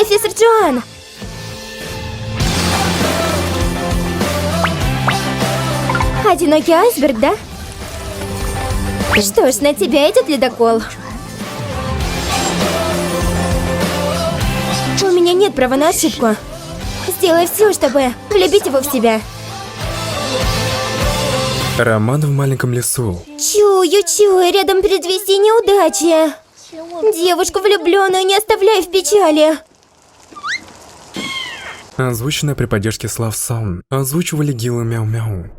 Профессор Джоан! Одинокий айсберг, да? Что ж, на тебя идет ледокол. У меня нет права на ошибку. Сделай все, чтобы влюбить его в себя. Роман в маленьком лесу. Чую, рядом предвести неудачи. Девушку влюбленную не оставляй в печали. Озвучено при поддержке Слав Саун. Озвучивали Гилла Мяу-Мяу.